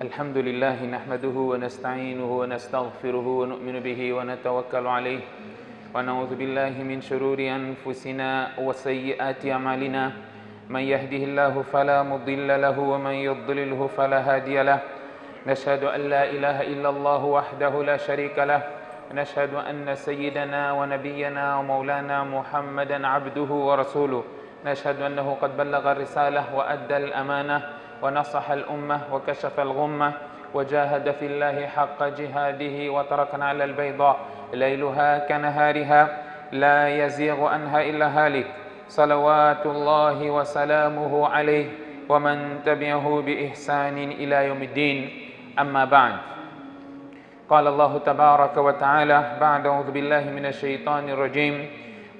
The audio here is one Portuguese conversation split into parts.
الحمد لله نحمده ونستعينه ونستغفره ونؤمن به ونتوكل عليه ونعوذ بالله من شرور أنفسنا وسيئات أعمالنا من يهده الله فلا مضل له ومن يضلله فلا هادي له نشهد أن لا إله إلا الله وحده لا شريك له نشهد أن سيدنا ونبينا ومولانا محمدا عبده ورسوله نشهد أنه قد بلغ الرسالة وأدى الأمانة ونصح الأمة وكشف الغمة وجاهد في الله حق جهاده وتركنا على البيضاء ليلها كنهارها لا يزيغ عنها إلا هالك صلوات الله وسلامه عليه ومن تبعه بإحسان إلى يوم الدين أما بعد قال الله تبارك وتعالى بعد أعوذ بالله من الشيطان الرجيم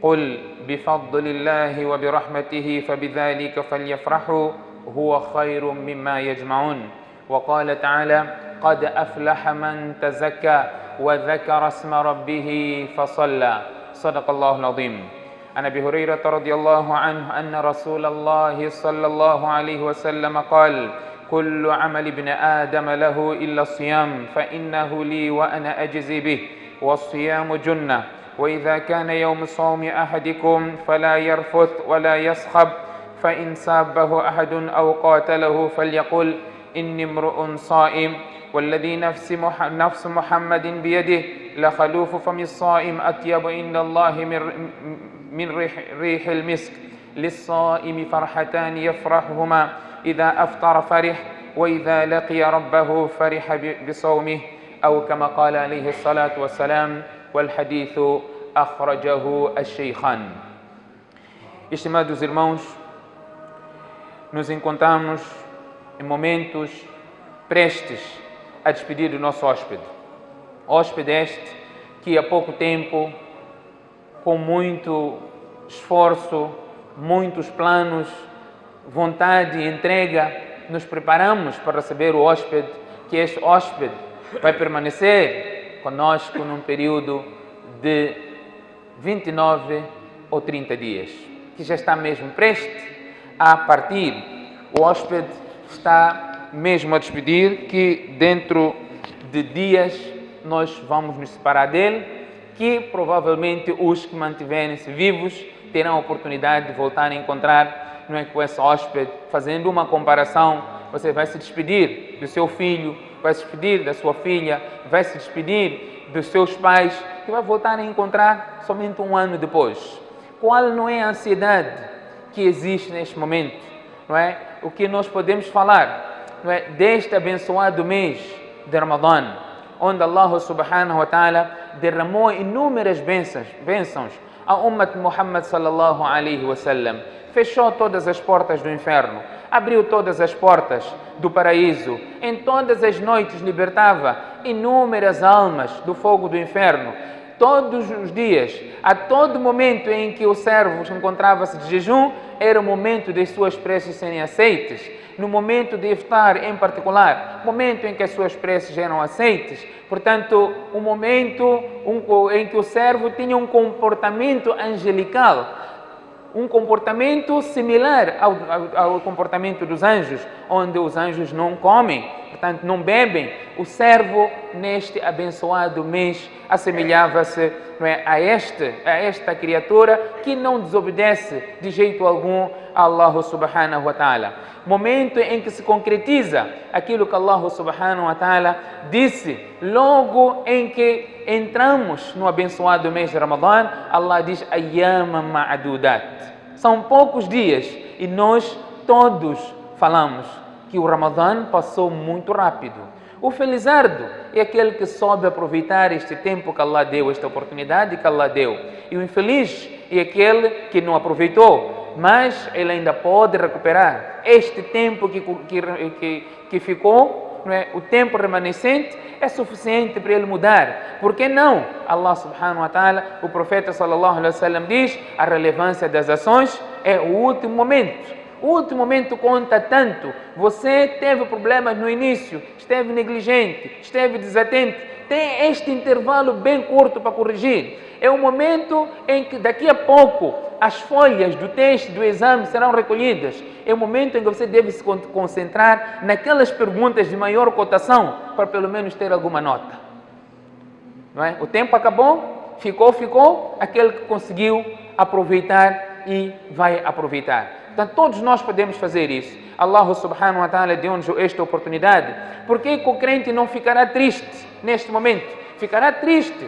قل بفضل الله وبرحمته فبذلك فليفرحوا هو خير مما يجمعون وقال تعالى قد أفلح من تزكى وذكر اسم ربه فصلى صدق الله العظيم عن أبي هريرة رضي الله عنه أن رسول الله صلى الله عليه وسلم قال كل عمل ابن آدم له إلا الصيام فإنه لي وأنا أجزي به والصيام جنة وإذا كان يوم صوم أحدكم فلا يرفث ولا يصخب فإن سابه أحد أو قاتله فليقل إني امرؤ صائم والذي نفس محمد بيده لخلوف فم الصائم أطيب عند الله من ريح المسك للصائم فرحتان يفرحهما إذا أفطر فرح وإذا لقي ربه فرح بصومه أو كما قال عليه الصلاة والسلام والحديث أخرجه الشيخان. Estimados irmãos, nos encontramos em momentos prestes a despedir do nosso hóspede. Hóspede este que há pouco tempo, com muito esforço, muitos planos, vontade e entrega, nos preparamos para receber o hóspede, que este hóspede vai permanecer conosco num período de 29 ou 30 dias, que já está mesmo prestes a partir. O hóspede está mesmo a despedir, que dentro de dias nós vamos nos separar dele, que provavelmente os que mantiverem-se vivos terão a oportunidade de voltar a encontrar, não é, com esse hóspede. Fazendo uma comparação, você vai se despedir do seu filho, vai se despedir da sua filha, vai se despedir dos seus pais, que vai voltar a encontrar somente um ano depois. Qual não é a ansiedade que existe neste momento, não é? O que nós podemos falar, não é, deste abençoado mês de Ramadã, onde Allah subhanahu wa ta'ala derramou inúmeras bênçãos a Ummat Muhammad sallallahu alaihi wasallam, fechou todas as portas do inferno, abriu todas as portas do paraíso, em todas as noites libertava inúmeras almas do fogo do inferno. Todos os dias, a todo momento em que o servo encontrava-se de jejum, era o momento das suas preces serem aceitas. No momento de iftar em particular, momento em que as suas preces eram aceitas. Portanto, um momento em que o servo tinha um comportamento angelical, um comportamento similar ao comportamento dos anjos, onde os anjos não comem, portanto não bebem. O servo, neste abençoado mês, assemelhava-se, não é, a esta criatura que não desobedece de jeito algum a Allah subhanahu wa ta'ala. Momento em que se concretiza aquilo que Allah subhanahu wa ta'ala disse logo em que entramos no abençoado mês de Ramadã. Allah diz ayyama ma'adudat, são poucos dias, e nós todos falamos que o Ramadã passou muito rápido. O felizardo é aquele que soube aproveitar este tempo que Allah deu, esta oportunidade que Allah deu. E o infeliz é aquele que não aproveitou, mas ele ainda pode recuperar este tempo que ficou, não é? O tempo remanescente é suficiente para ele mudar. Por que não? Allah subhanahu wa ta'ala, o profeta sallallahu alaihi wasallam diz, a relevância das ações é o último momento. O último momento conta tanto. Você teve problemas no início, esteve negligente, esteve desatento, tem este intervalo bem curto para corrigir. É o momento em que daqui a pouco as folhas do teste, do exame serão recolhidas. É o momento em que você deve se concentrar naquelas perguntas de maior cotação para pelo menos ter alguma nota. Não é? O tempo acabou, ficou, aquele que conseguiu aproveitar e vai aproveitar. Então todos nós podemos fazer isso. Allah subhanahu wa ta'ala deu-nos esta oportunidade. Por que o crente não ficará triste neste momento? Ficará triste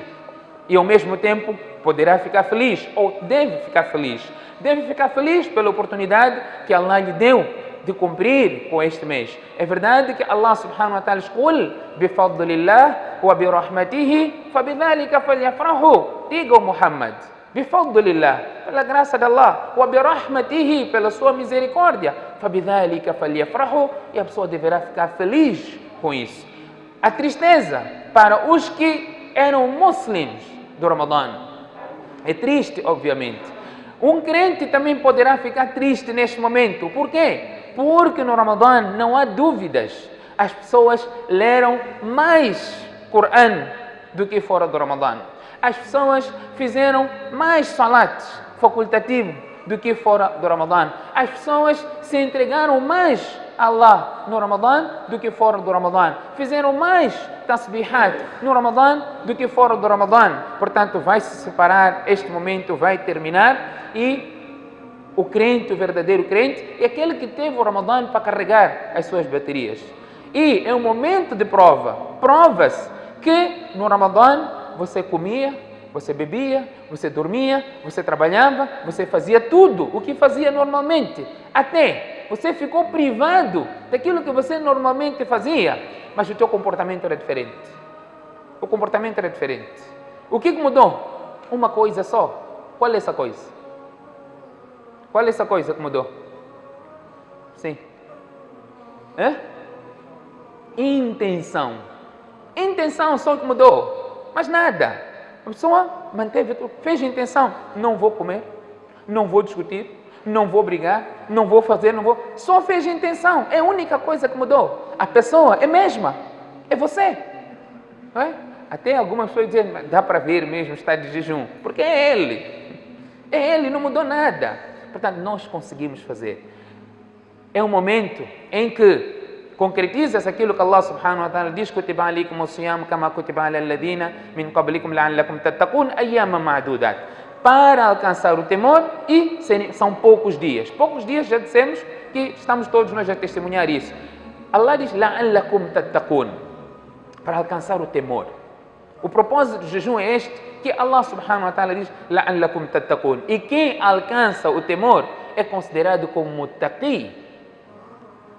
e ao mesmo tempo poderá ficar feliz, ou deve ficar feliz. Deve ficar feliz pela oportunidade que Allah lhe deu de cumprir com este mês. É verdade que Allah subhanahu wa ta'ala escolhe bifadlillah wa birahmatihi fabidhalika falyafrahu. Diga ao Muhammad, bifadlillah, pela graça de Allah, wa birahmatihi, pela sua misericórdia, fabidhalika falyafrahu, e a pessoa deverá ficar feliz com isso. A tristeza para os que eram muçulmanos do Ramadã é triste, obviamente. Um crente também poderá ficar triste neste momento. Por quê? Porque no Ramadã não há dúvidas. As pessoas leram mais Corão do que fora do Ramadã. As pessoas fizeram mais salat facultativo do que fora do Ramadã. As pessoas se entregaram mais a Allah no Ramadã do que fora do Ramadã. Fizeram mais tasbihat no Ramadã do que fora do Ramadã. Portanto, vai se separar, este momento vai terminar e o crente, o verdadeiro crente, é aquele que teve o Ramadã para carregar as suas baterias. E é um momento de prova. Provas que no Ramadã você comia, você bebia, você dormia, você trabalhava, você fazia tudo o que fazia normalmente. Até você ficou privado daquilo que você normalmente fazia, mas o teu comportamento era diferente. O comportamento era diferente. O que mudou? Uma coisa só. Qual é essa coisa? Qual é essa coisa que mudou? Sim. Intenção. Intenção só que mudou. Mas nada. A pessoa manteve, fez a intenção. Não vou comer, não vou discutir, não vou brigar, não vou fazer, não vou. Só fez a intenção. É a única coisa que mudou. A pessoa é a mesma. É você. Não é? Até algumas pessoas dizem, dá para ver mesmo, está de jejum. Porque é ele. É ele, não mudou nada. Portanto, nós conseguimos fazer. É um momento em que concretiza-se aquilo que Allah subhanahu wa ta'ala diz: kutiba alaykum as-siyam kama kutiba ala alladhina min qablikum la'allakum tattaqun ayyaman ma'dudat. Para alcançar o temor, e são poucos dias. Poucos dias, já dissemos que estamos todos nós a testemunhar isso. Allah diz la'allakum tattaqun, para alcançar o temor. O propósito do jejum é este, que Allah subhanahu wa ta'ala diz la'allakum tattaqun. E quem alcança o temor é considerado como muttaqi,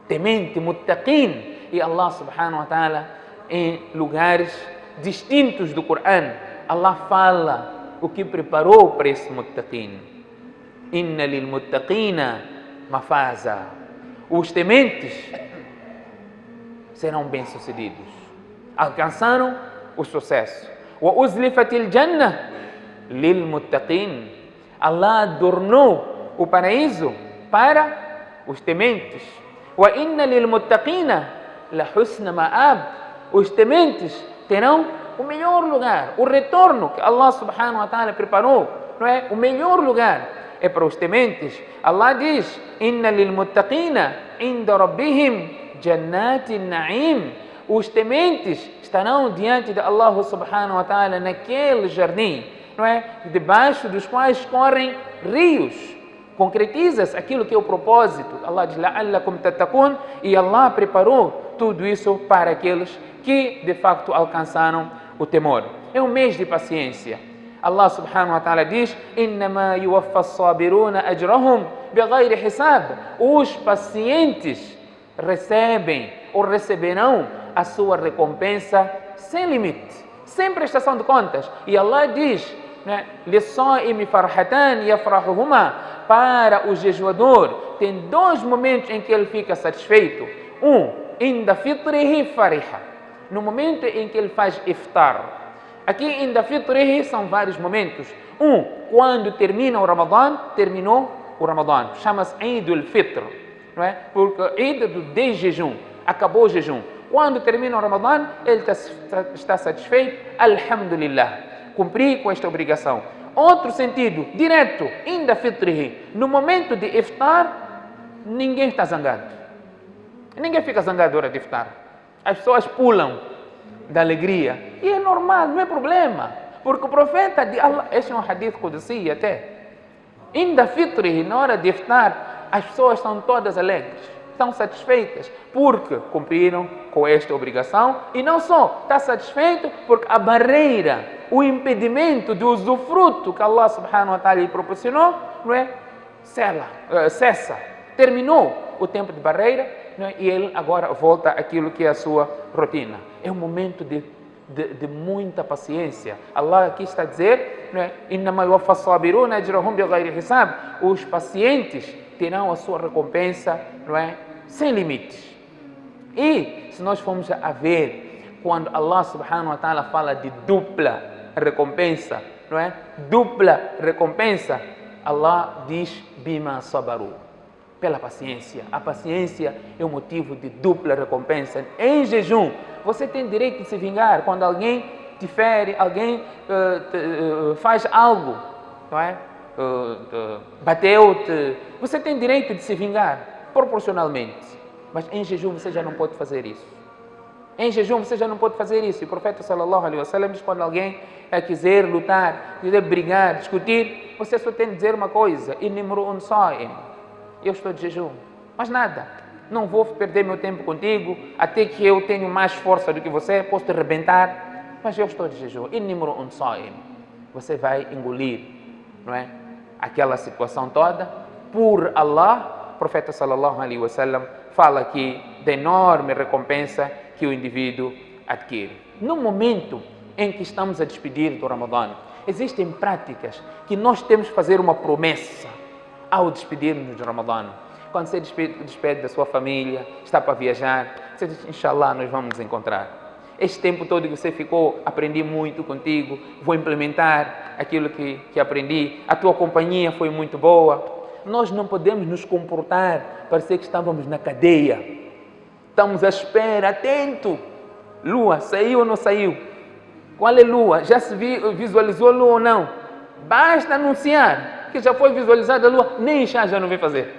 temente, muttaqin. E Allah subhanahu wa ta'ala, em lugares distintos do Corão, Allah fala o que preparou para esse muttaqin. Inna lil muttaqina mafaza. Os tementes serão bem-sucedidos. Alcançaram o sucesso. Wa uzlifatil jannah lil muttaqin. Allah adornou o paraíso para os tementes. Wa inna lil muttaqina la husna ma'ab. Os tementes terão o melhor lugar, o retorno que Allah subhanahu wa ta'ala preparou, não é? O melhor lugar é para os tementes. Allah diz: inna lil muttaqina inda rabbihim jannatin na'im. Os tementes estarão diante de Allah subhanahu wa ta'ala naquele jardim, não é? Debaixo dos quais correm rios. Concretiza-se aquilo que é o propósito. Allah diz la'allakum tattaqun, e Allah preparou tudo isso para aqueles que de facto alcançaram o temor. É um mês de paciência. Allah subhanahu wa ta'ala diz: innama yuwaffa as-sabiruna ajrahum bighayri hisab. Os pacientes recebem ou receberão a sua recompensa sem limite, sem prestação de contas. E Allah diz: lis-sa'imi farhatan yafrahuhuma. Para o jejuador tem dois momentos em que ele fica satisfeito. Inda fitrihi fariha, no momento em que ele faz iftar. Aqui inda fitrihi são vários momentos. Quando termina o Ramadã, terminou o Ramadã, chama-se Eid al-Fitr, não é? Porque Eid do desjejum, acabou o jejum. quando termina o Ramadã, ele está satisfeito, alhamdulillah, cumpri com esta obrigação. Outro sentido, direto, inda fitrihi, no momento de iftar, ninguém está zangado. Ninguém fica zangado na hora de iftar. As pessoas pulam da alegria. E é normal, não é problema. Porque o profeta de Allah, este é um hadith Qudsi até, inda fitrihi, na hora de iftar, as pessoas estão todas alegres, estão satisfeitas, porque cumpriram com esta obrigação. E não só, está satisfeito porque a barreira, o impedimento do usufruto que Allah subhanahu wa ta'ala lhe proporcionou, não é? Cessa, terminou o tempo de barreira, não é? E ele agora volta àquilo que é a sua rotina. É um momento de muita paciência. Allah aqui está a dizer, não é? Innama yuwaffa as-sabiruna ajrahum bighayri hisab. Os pacientes terão a sua recompensa, não é? Sem limites. E se nós formos a ver, quando Allah subhanahu wa ta'ala fala de dupla recompensa, não é? Dupla recompensa, Allah diz bima sabaru, pela paciência. A paciência é o motivo de dupla recompensa. Em jejum, você tem direito de se vingar quando alguém te fere, alguém faz algo, não é? Bateu-te. Você tem direito de se vingar proporcionalmente, mas em jejum você já não pode fazer isso. Em jejum você já não pode fazer isso. E o profeta sallallahu alaihi wasallam diz: quando alguém quiser lutar, quiser brigar, discutir, você só tem de dizer uma coisa: inni mru'un sa'im, eu estou de jejum, mas nada, não vou perder meu tempo contigo, até que eu tenho mais força do que você, posso te arrebentar, mas eu estou de jejum. Inni mru'un sa'im. Você vai engolir, não é? Aquela situação toda por Allah. O profeta sallallahu alaihi wasallam fala aqui da enorme recompensa que o indivíduo adquire. No momento em que estamos a despedir do Ramadã, existem práticas que nós temos que fazer uma promessa ao despedirmos do Ramadã. Quando você despede da sua família, está para viajar, você diz: inshallah, nós vamos nos encontrar. Este tempo todo que você ficou, aprendi muito contigo, vou implementar aquilo que aprendi, a tua companhia foi muito boa. Nós não podemos nos comportar, parecer que estávamos na cadeia. Estamos à espera, atento. Lua, saiu ou não saiu? Qual é lua? Já se visualizou a lua ou não? Basta anunciar que já foi visualizada a lua, nem chá já não vem fazer.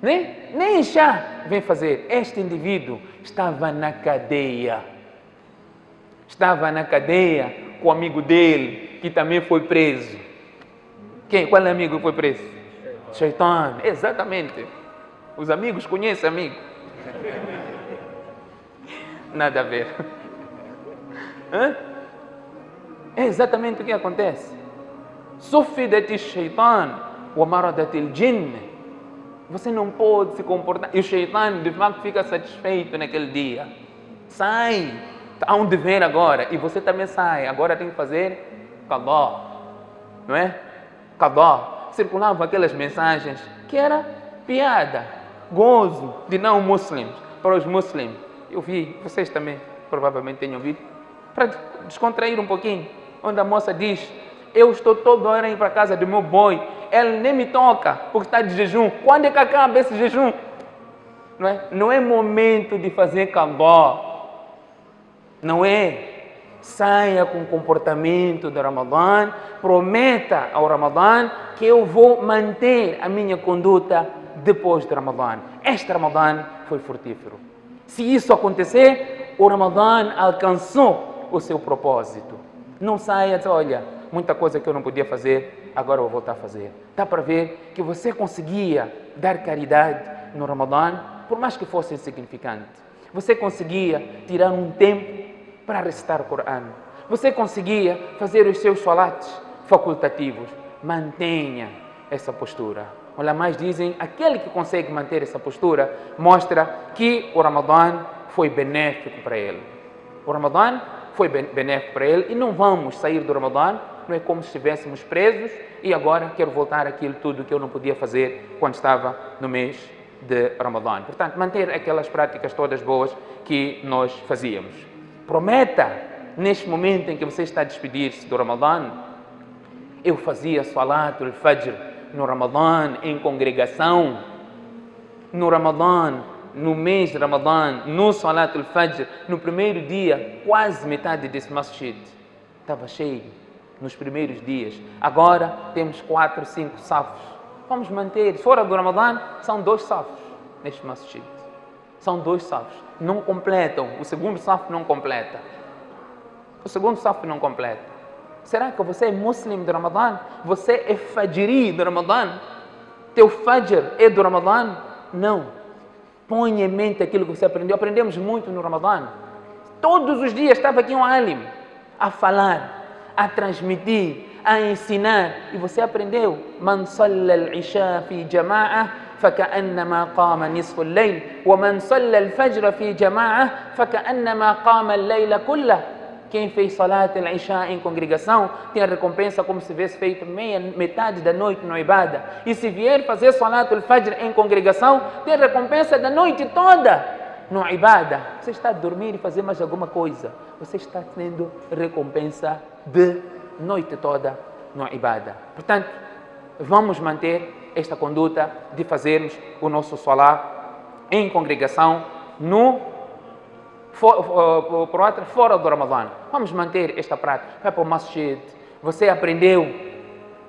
Nem chá vem fazer. Este indivíduo estava na cadeia. Estava na cadeia com o amigo dele, que também foi preso. Quem? Qual amigo foi preso? Shaitan. Exatamente. Os amigos conhecem amigo. Nada a ver. É exatamente o que acontece. Sufidat shaitan wa maradat al-jinn. Você não pode se comportar. E o shaitan de facto fica satisfeito naquele dia. Sai. Há um dever agora. E você também sai. Agora tem que fazer qadá. Não é? Qadá. Circulavam aquelas mensagens que era piada, gozo de não muslims para os muslims. Eu vi, vocês também provavelmente tenham ouvido, para descontrair um pouquinho, onde a moça diz: eu estou toda hora indo para a casa do meu boi, ele nem me toca porque está de jejum. Quando é que acaba esse jejum? Não é? Não é momento de fazer qadá. Não é? Saia com o comportamento do Ramadã, prometa ao Ramadã que eu vou manter a minha conduta depois do Ramadã. Este Ramadã foi frutífero. Se isso acontecer, o Ramadã alcançou o seu propósito. Não saia, olha, muita coisa que eu não podia fazer, agora eu vou voltar a fazer. Dá para ver que você conseguia dar caridade no Ramadã, por mais que fosse insignificante. Você conseguia tirar um tempo para recitar o Corão. Você conseguia fazer os seus salats facultativos. Mantenha essa postura. Ulamás dizem, aquele que consegue manter essa postura mostra que o Ramadã foi benéfico para ele. O Ramadã foi benéfico para ele e não vamos sair do Ramadã, não é como se estivéssemos presos e agora quero voltar àquilo tudo que eu não podia fazer quando estava no mês de Ramadã. Portanto, manter aquelas práticas todas boas que nós fazíamos. Prometa, neste momento em que você está a despedir-se do Ramadã: eu fazia Salatul Fajr no Ramadã em congregação. No Ramadã no mês de Ramadã, no Salat al-Fajr, no primeiro dia, quase metade desse masjid estava cheio, nos primeiros dias. Agora temos 4, 5 safos. Vamos manter, fora do Ramadã, são 2 safos neste masjid. São 2 safos. Não completam, o segundo safo não completa. O segundo safo não completa. Será que você é muslim do Ramadã? Você é fajri do Ramadã? Teu fajr é do Ramadã? Não. Põe em mente aquilo que você aprendeu. Aprendemos muito no Ramadã. Todos os dias estava aqui um alim a falar, a transmitir, a ensinar. E você aprendeu. Man salla al-isha fi jama'a فكأنما قام نصف الليل ومن صلى الفجر في جماعة فكأنما قام الليل كله. Quem fez Salat al-Isha em congregação tem a recompensa como se tivesse feito metade da noite no Ibadah. E se vier fazer Salat al-Fajr em congregação, tem a recompensa da noite toda no Ibadah. Você está a dormir e fazer mais alguma coisa, você está tendo recompensa de noite toda no Ibadah. Portanto, vamos manter esta conduta de fazermos o nosso Salat em congregação fora do Ramadã. Vamos manter esta prática. Vai para o masjid. Você aprendeu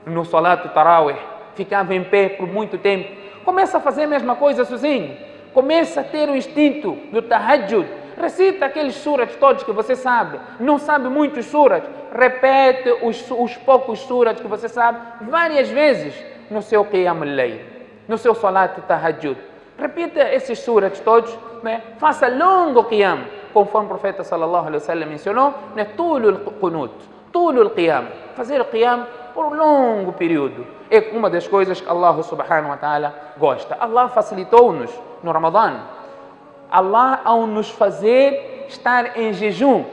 no Salat Tarawih, ficava em pé por muito tempo. Começa a fazer a mesma coisa sozinho. Começa a ter o instinto do tahajjud. Recita aqueles surats todos que você sabe. Não sabe muitos surats. Repete os poucos surats que você sabe várias vezes no seu Qiyam al-Layl, no seu Salat Tahajjud. Repita esses surats todos, né? Faça longo Qiyam, conforme o profeta sallallahu alaihi wasallam mencionou, né? Tulul Qunut, Tulul Qiyam, fazer o Qiyam por um longo período. É uma das coisas que Allah subhanahu wa ta'ala gosta. Allah facilitou-nos no Ramadã. Allah, ao nos fazer estar em jejum,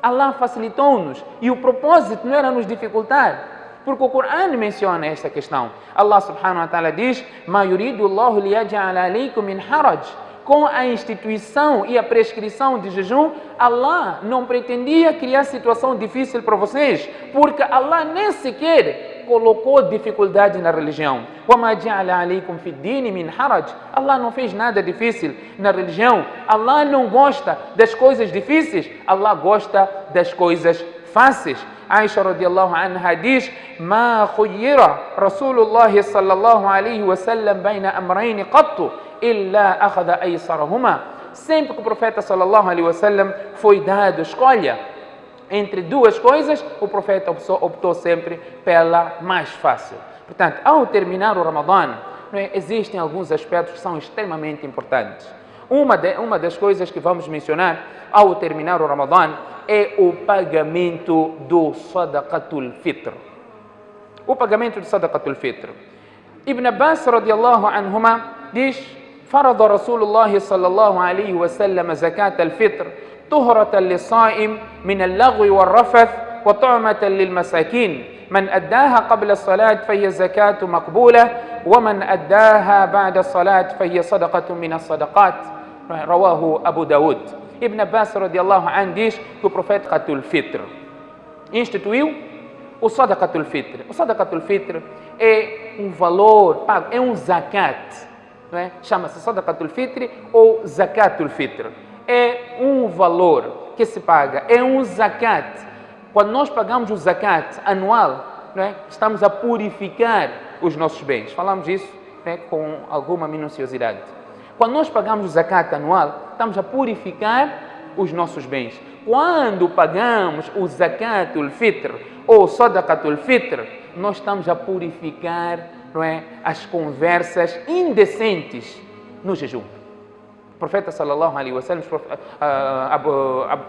Allah facilitou-nos. E o propósito não era nos dificultar, porque o Corão menciona esta questão. Allah subhanahu wa ta'ala diz: "Ma yuridu Allahu liyaj'ala alaykum min haraj." Com a instituição e a prescrição de jejum, Allah não pretendia criar situação difícil para vocês, porque Allah nem sequer colocou dificuldade na religião. وَمَا جَعَلَ عَلَيْكُمْ فِي الدِّينِ مِنْ حَرَجٍ. Allah não fez nada difícil na religião. Allah não gosta das coisas difíceis, Allah gosta das coisas fáceis. Aisha radiallahu anha diz: "Ma khuyira Rasulullah sallallahu alaihi wasallam baina amrayn qattu illa akhadha aysarahuma." Sempre que o profeta sallallahu alaihi wasallam foi dado escolha entre 2 coisas, o profeta optou sempre pela mais fácil. Portanto, ao terminar o Ramadã, existem alguns aspectos que são extremamente importantes. Uma das coisas que vamos mencionar ao terminar o Ramadã é o pagamento do Sadaqatul Fitr. O pagamento do Sadaqatul Fitr. Ibn Abbas radiallahu anhuma diz: "Farada Rasulullah sallallahu alaihi wasallam zakat al-fitr tuhratan lis-sa'im min al-laghwi wal-rafath wa tu'matan lil-masakin. Man addaha qabla as-salat fahiya zakatu maqbulah wa man addaha ba'da as-salat fahiya sadaqatun min as-sadaqat." Rawahu Abu Dawud. Ibn Abbas radiallahu anhu diz que o profeta Sadaqatul Fitr instituiu o Sadaqatul Fitr. O Sadaqatul Fitr é um valor pago, é um zakat, não é? Chama-se Sadaqatul Fitr ou Zakatul Fitr. É um valor que se paga, é um zakat. Quando nós pagamos o zakat anual, não é? Estamos a purificar os nossos bens. Falamos isso, não é? Com alguma minuciosidade. Quando nós pagamos o zakat anual, estamos a purificar os nossos bens. Quando pagamos o Zakatul Fitr ou Sadaqatul Fitr, nós estamos a purificar, não é, as conversas indecentes no jejum. O profeta sallallahu alaihi wasallam,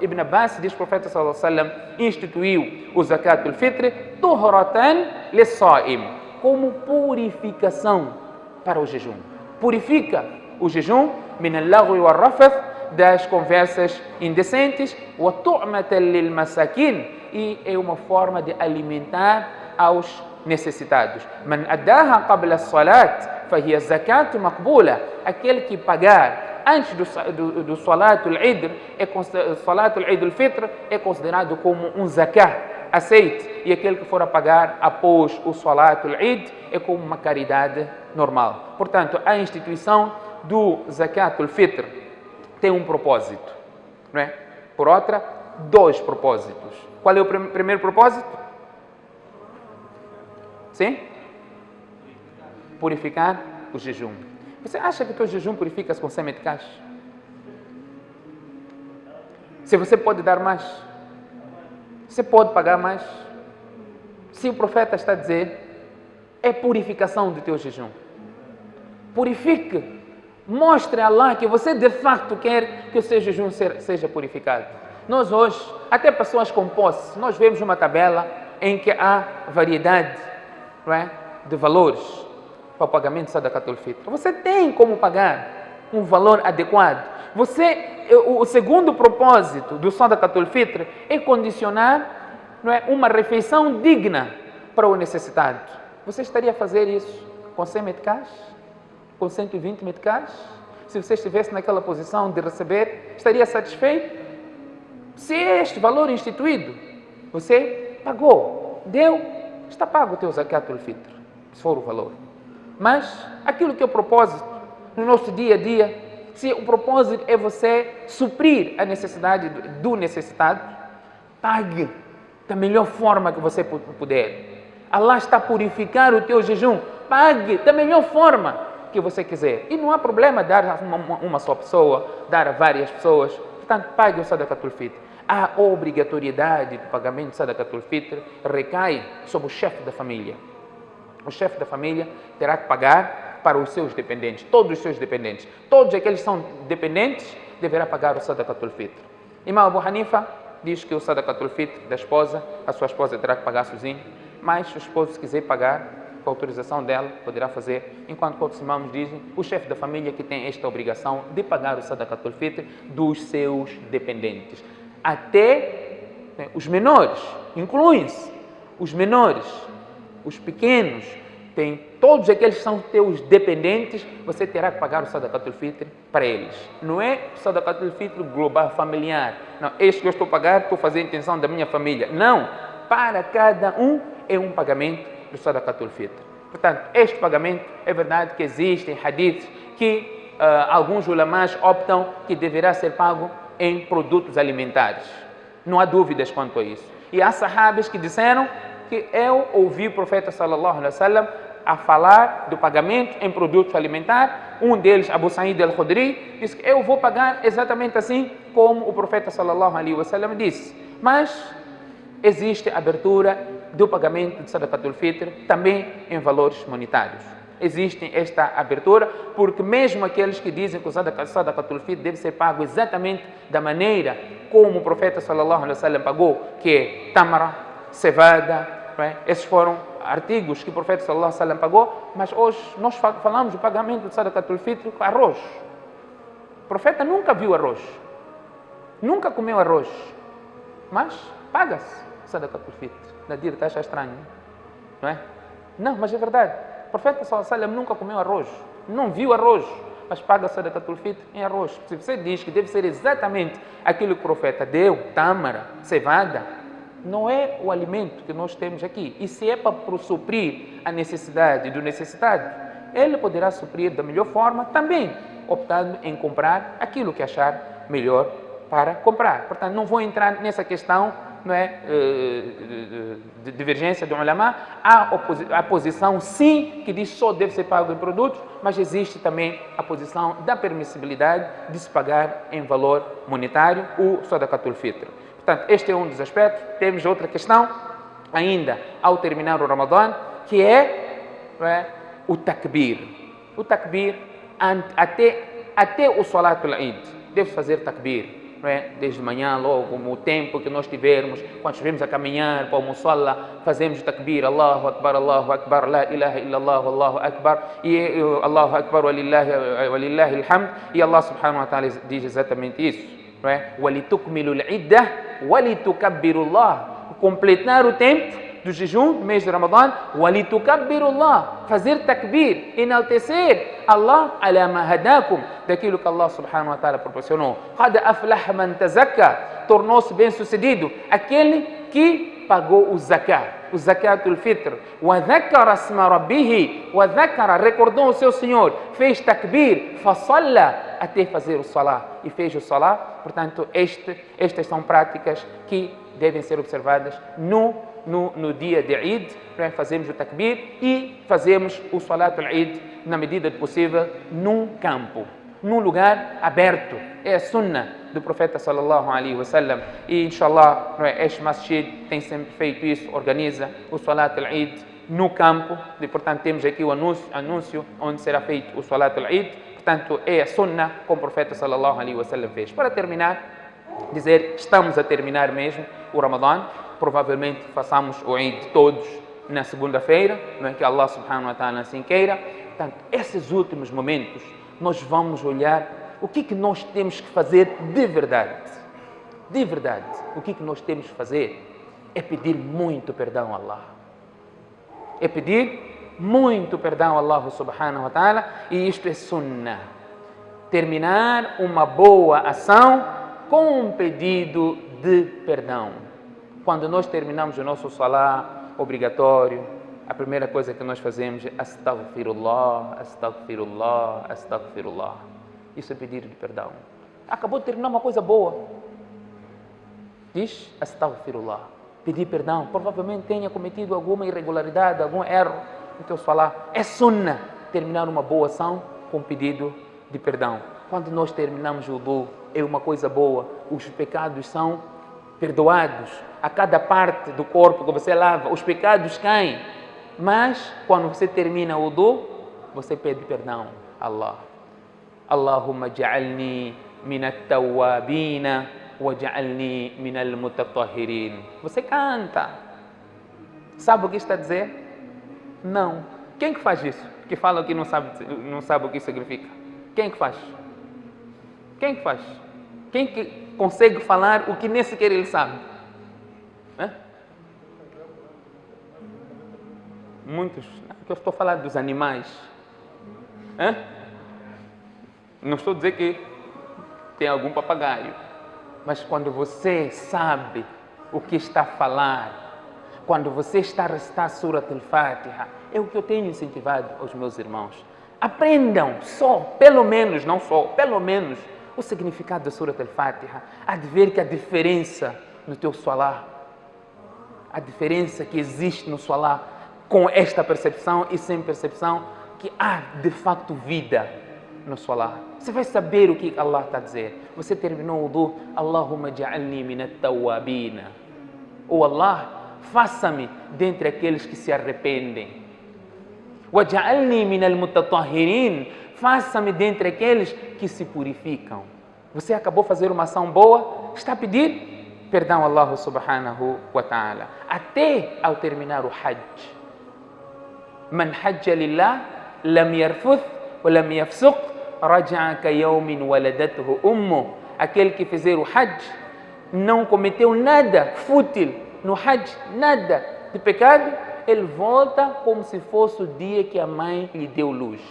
Ibn Abbas diz que o profeta sallallahu alaihi wasallam instituiu o Zakatul Fitr tuhratan lis-sa'im, como purificação para o jejum. Purifica o jejum min al-laghwi wal-rafath, das conversas indecentes, wa tu'matan lil-masakin, e é uma forma de alimentar aos necessitados. Man addaha qabla as-salat fahiya zakatu maqbula. Aquele que pagar antes do Salatul Eid, Salatul Eid al-Fitr, é considerado como um zakat aceite, e aquele que for a pagar após o Salatul Eid é como uma caridade normal. Portanto, a instituição do Zakat al-Fitr tem um propósito, não é? Por outra, 2 propósitos. Qual é o primeiro propósito? Sim? Purificar o jejum. Você acha que o teu jejum purifica-se com semente de cash? Se você pode dar mais, você pode pagar mais. Se o profeta está a dizer, é purificação do teu jejum. Purifique. Mostre a Allah que você de facto quer que o seu jejum seja purificado. Nós hoje, até pessoas com posse, nós vemos uma tabela em que há variedade, não é, de valores para o pagamento de Sadaqat al-Fitr. Você tem como pagar um valor adequado. O segundo propósito do Sadaqat al-Fitr é condicionar, não é, uma refeição digna para o necessitado. Você estaria a fazer isso com 100 meticais? Com 120 meticais? Se você estivesse naquela posição de receber, estaria satisfeito? Se este valor instituído, você pagou, deu, está pago o teu Zakat al-Fitr, se for o valor. Mas aquilo que é o propósito no nosso dia a dia, se o propósito é você suprir a necessidade do necessitado, pague da melhor forma que você puder. Allah está a purificar o teu jejum, pague da melhor forma que você quiser. E não há problema dar a uma só pessoa, dar a várias pessoas. Portanto, pague o Sadaqat al-Fitr. A obrigatoriedade do pagamento de Sadaqat al-Fitr recai sobre o chefe da família. O chefe da família terá que pagar para os seus dependentes, todos os seus dependentes. Todos aqueles que são dependentes deverá pagar o Sadaqat al-Fitr. Imam Abu Hanifa diz que o Sadaqat al-Fitr da esposa, a sua esposa terá que pagar sozinho, mas se o esposo se quiser pagar, com a autorização dela, poderá fazer, enquanto outros imãs dizem, o chefe da família que tem esta obrigação de pagar o Sadaqat al-Fitr dos seus dependentes. Até os menores, incluem-se os menores, os pequenos, todos aqueles que são teus dependentes, você terá que pagar o Sadaqat al-Fitr para eles. Não é o Sadaqat al-Fitr global, familiar. Não, este que eu estou a pagar, estou a fazer a intenção da minha família. Não, para cada um é um pagamento do Sadaqat al-Fitr. Portanto, este pagamento, é verdade que existem hadiths que alguns ulamás optam que deverá ser pago em produtos alimentares. Não há dúvidas quanto a isso. E há sahabas que disseram que eu ouvi o profeta sallallahu alaihi wasallam a falar do pagamento em produtos alimentares. Um deles, Abu Sa'id al-Khudri, disse que eu vou pagar exatamente assim como o profeta sallallahu alaihi wasallam disse. Mas existe abertura do pagamento de Sadaqat al-Fitr também em valores monetários. Existe esta abertura porque mesmo aqueles que dizem que o Sadaqat al-Fitr deve ser pago exatamente da maneira como o profeta sallallahu alaihi wasallam pagou, que é tamara, cevada, esses foram artigos que o profeta sallallahu alaihi wasallam pagou, mas hoje nós falamos do pagamento de Sadaqat al-Fitr com arroz. O profeta nunca viu arroz, nunca comeu arroz, mas paga-se Sadaqat al-Fitr. Nadir está a achar estranho, não é? Não, mas é verdade. O profeta sallallahu alaihi wasallam nunca comeu arroz, não viu arroz, mas paga Sadaqat al-Fitr em arroz. Se você diz que deve ser exatamente aquilo que o profeta deu, tâmara, cevada, não é o alimento que nós temos aqui. E se é para suprir a necessidade do necessitado, ele poderá suprir da melhor forma também, optando em comprar aquilo que achar melhor para comprar. Portanto, não vou entrar nessa questão, não é, de divergência do ulama. Há a posição, sim, que diz só deve ser pago em produtos, mas existe também a posição da permissibilidade de se pagar em valor monetário o Sadaqat al-Fitr. Portanto, este é um dos aspectos. Temos outra questão, ainda ao terminar o Ramadã, que é o takbir. O takbir, até o Salat al-Eid, deve fazer takbir. Não é? Desde manhã, logo, o tempo que nós tivermos, quando estivermos a caminhar para o Musalla, fazemos o takbir, Allahu Akbar, La ilaha illallah, Allahu Akbar, e Allahu Akbar, walillahi alhamd, e Allah subhanahu wa ta'ala diz exatamente isso, não é? Walitukmilu al-iddah, walitukabbiru-Allah, completar o tempo do jejum do mês de Ramadã, walitukabbiru-Allah, fazer takbir, enaltecer Allah ala ma hadakum, daquilo que Allah subhanahu wa ta'ala proporcionou. Qad aflaha man tazakka, tornou-se bem-sucedido aquele que pagou o zakat, o zakatul fitr. وَذَكَّرَ اسْمَ رَبِّهِ وَذَكَّرَ, recordou o seu Senhor, fez takbir, فَصَلَّى, até fazer o salá, e fez o salá. Portanto, estas são práticas que devem ser observadas no dia de Eid. Fazemos o takbir e fazemos o salatul Eid, na medida do possível, num campo, num lugar aberto. É a sunnah do profeta sallallahu alaihi wasallam, e inshallah este masjid tem sempre feito isso, organiza o salatul Eid no campo. E, portanto, temos aqui o anúncio onde será feito o salatul Eid. Portanto, é a sunnah como o profeta sallallahu alaihi wasallam fez. Para terminar, dizer, estamos a terminar mesmo o Ramadã. Provavelmente façamos o Eid todos na segunda-feira, não é que Allah subhanahu wa ta'ala assim queira. Portanto, esses últimos momentos, nós vamos olhar o que nós temos que fazer de verdade. De verdade, o que nós temos que fazer é pedir muito perdão a Allah. É pedir muito perdão a Allah subhanahu wa ta'ala, e isto é sunnah. Terminar uma boa ação com um pedido de perdão. Quando nós terminamos o nosso salá obrigatório, a primeira coisa que nós fazemos é astaghfirullah, astaghfirullah, astaghfirullah. Isso é pedido de perdão. Acabou de terminar uma coisa boa. Diz astaghfirullah. Pedir perdão. Provavelmente tenha cometido alguma irregularidade, algum erro no teu salá. É sunnah terminar uma boa ação com pedido de perdão. Quando nós terminamos o wudu, é uma coisa boa. Os pecados são perdoados. A cada parte do corpo que você lava, os pecados caem. Mas, quando você termina o wudu, você pede perdão a Allah. Allahumma ja'alni minat tawwabina wa ja'alni minal mutatahhirin. Você canta. Sabe o que está a dizer? Não. Quem que faz isso? Que fala que não sabe o que significa. Quem que faz? Quem que faz? Quem que consegue falar o que nem sequer ele sabe? Muitos. Eu estou falando dos animais. Não estou a dizer que tem algum papagaio. Mas quando você sabe o que está a falar, quando você está a recitar Surat al-Fatiha, é o que eu tenho incentivado aos meus irmãos. Aprendam pelo menos o significado da Surat al-Fatiha. Há de ver que a diferença no teu salá, a diferença que existe no salá, com esta percepção e sem percepção, que há de facto vida no salá. Você vai saber o que Allah está a dizer. Você terminou o wudu, Allahumma ja'alni minat tawwabina. Ou Allah, faça-me dentre aqueles que se arrependem. Wa ja'alni minal mutatahhirin. Faça-me dentre aqueles que se purificam. Você acabou de fazer uma ação boa, está a pedir perdão a Allah subhanahu wa ta'ala. Até ao terminar o Hajj. Man hajja lillah lam yarfuth wa lam yafsuq raja'a ka yawmin waladathu ummu. Aquele que fizer o Hajj não cometeu nada fútil no Hajj, nada de pecado, ele volta como se fosse o dia que a mãe lhe deu luz.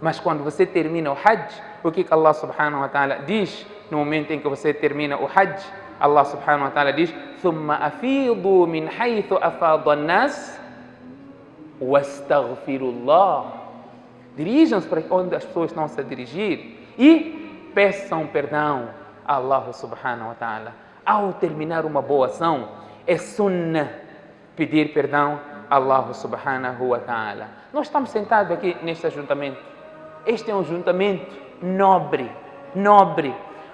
Mas quando você termina o Hajj, o que Allah subhanahu wa ta'ala diz no momento em que você termina o Hajj? Allah subhanahu wa ta'ala diz: ثُمَّ أَفِيضُوا مِنْ حَيْثُ أَفَاضَ النَّاسِ وَاسْتَغْفِرُوا اللَّهَ. Dirijam-se para onde as pessoas estão a dirigir e peçam perdão a Allah subhanahu wa ta'ala. Ao terminar uma boa ação, é sunnah pedir perdão a Allah subhanahu wa ta'ala. Nós estamos sentados aqui neste ajuntamento. Este é um ajuntamento nobre.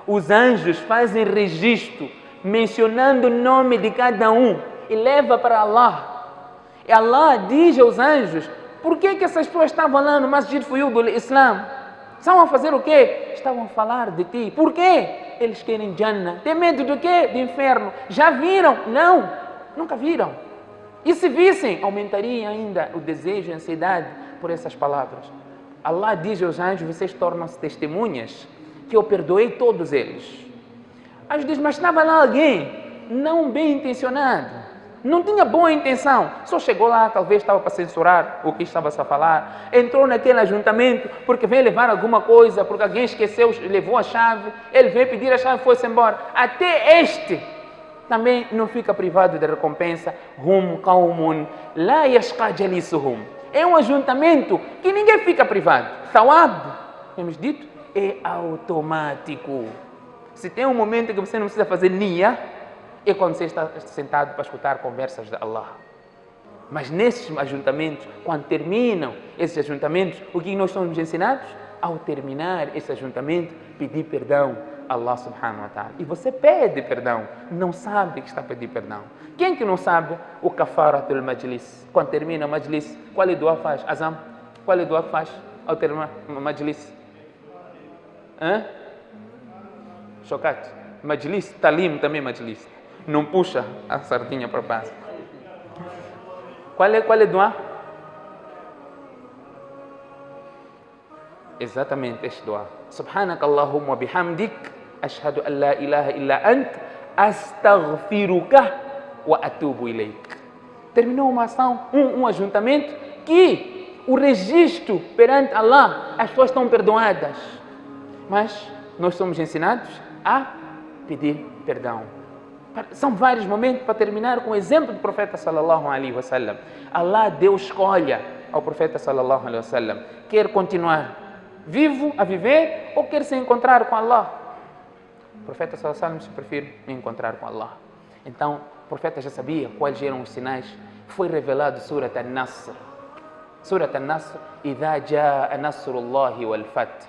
Os anjos fazem registro mencionando o nome de cada um e leva para Allah. E Allah diz aos anjos: por que essas pessoas estavam lá no Masjid Fuyud do Islam? Estavam a fazer o quê? Estavam a falar de ti. Por quê? Eles querem Jannah. Tem medo do quê? Do inferno. Já viram? Não, nunca viram. E se vissem, aumentaria ainda o desejo e a ansiedade por essas palavras. Allah diz aos anjos: vocês tornam-se testemunhas que eu perdoei todos eles. Anjos diz: mas estava lá alguém não bem intencionado, não tinha boa intenção, só chegou lá, talvez estava para censurar o que estava a falar, entrou naquele ajuntamento porque veio levar alguma coisa, porque alguém esqueceu, levou a chave, ele veio pedir a chave e foi-se embora. Até este também não fica privado da recompensa. Hum qaumun la yashqa jalisuhum. É um ajuntamento que ninguém fica privado. Thawab, temos dito, é automático. Se tem um momento que você não precisa fazer niya, é quando você está sentado para escutar conversas de Allah. Mas nesses ajuntamentos, quando terminam esses ajuntamentos, o que nós somos ensinados? Ao terminar esse ajuntamento, pedir perdão a Allah subhanahu wa ta'ala. E você pede perdão, não sabe que está a pedir perdão. Quem que não sabe o kafaratul majlis? Quando termina o majlis, qual é dua faz? Azam, qual é dua faz ao terminar o majlis? Chocato. Majlis, talim também majlis. Não puxa a sardinha para baixo. Qual é dua? Exatamente este dua. Subhanaka Allahumma bihamdik, ashhadu an la ilaha illa ant, astaghfiruka wa atubu ilayk. Terminou uma ação, um ajuntamento que o registro perante Allah, as pessoas estão perdoadas. Mas nós somos ensinados a pedir perdão. São vários momentos para terminar com o exemplo do profeta sallallahu alaihi wasallam. Allah deu escolha ao profeta sallallahu alaihi wasallam. Quer continuar vivo a viver ou quer se encontrar com Allah? O profeta sallallahu alaihi wasallam se prefere encontrar com Allah. Então, o profeta já sabia quais eram os sinais. Foi revelado Surat An-Nasr. Surat An-Nasr, idha jaa nasrullahi wal fath.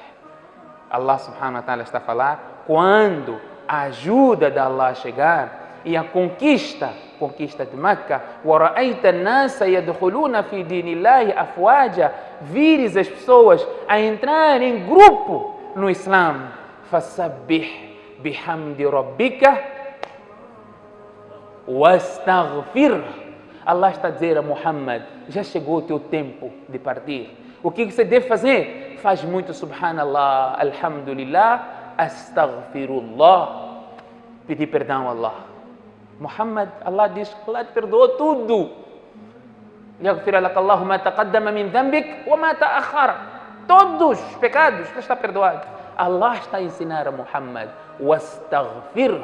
Allah subhanahu wa ta'ala está a falar quando a ajuda de Allah chegar e a conquista de Meca, وَرَأَيْتَ النَّاسَ يَدْخُلُونَ فِي دِينِ اللَّهِ أَفْوَاجًا, vires as pessoas a entrar em grupo no Islã. فَسَبِّحْ بِحَمْدِ رَبِّكَ وَاسْتَغْفِرْ. Allah está a dizer a Muhammad, já chegou o teu tempo de partir. O que você deve fazer? Faz muito subhanallah, alhamdulillah, astaghfirullah, pedir perdão a Allah. Muhammad, Allah diz, Allah te perdoou tudo. Yaghfir laka Allahu ma taqaddama min dhanbik wa ma ta'akhkhara. Todos os pecados está perdoado. Allah está a ensinar a Muhammad, wastaghfir,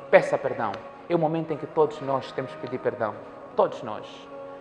peça perdão. É o momento em que todos nós temos que pedir perdão. Todos nós.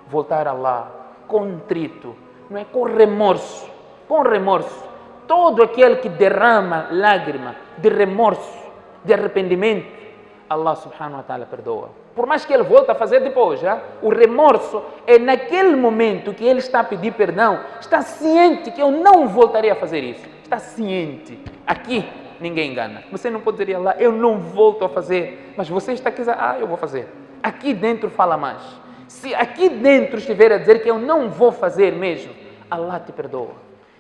Voltar a Allah contrito, não é? Com remorso. Com remorso. Todo aquele que derrama lágrima de remorso, de arrependimento, Allah subhanahu wa ta'ala perdoa. Por mais que ele volte a fazer depois, já? O remorso é naquele momento que ele está a pedir perdão, está ciente que eu não voltarei a fazer isso. Está ciente. Aqui ninguém engana. Você não pode dizer a Allah, eu não volto a fazer. Mas você está aqui a dizer, eu vou fazer. Aqui dentro fala mais. Se aqui dentro estiver a dizer que eu não vou fazer mesmo, Allah te perdoa.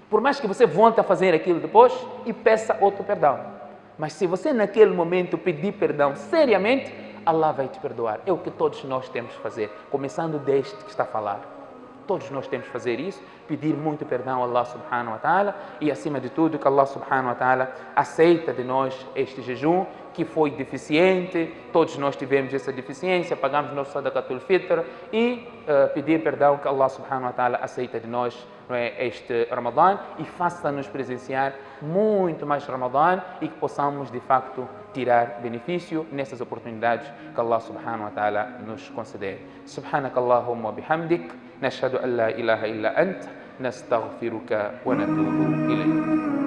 Por mais que você volte a fazer aquilo depois e peça outro perdão. Mas se você naquele momento pedir perdão seriamente, Allah vai te perdoar. É o que todos nós temos que fazer, começando deste que está a falar. Todos nós temos que fazer isso, pedir muito perdão a Allah subhanahu wa ta'ala e acima de tudo que Allah subhanahu wa ta'ala aceita de nós este jejum que foi deficiente, todos nós tivemos essa deficiência, pagamos nosso sadaqatul fitr e pedir perdão que Allah subhanahu wa ta'ala aceita de nós, não é, este Ramadã e faça-nos presenciar muito mais Ramadã e que possamos de facto tirar benefício nessas oportunidades que Allah subhanahu wa ta'ala nos conceder. Subhanakallahumma bihamdik, nashhadu an la ilaha illa ant, nastaghfiruka wa natubu ilayk.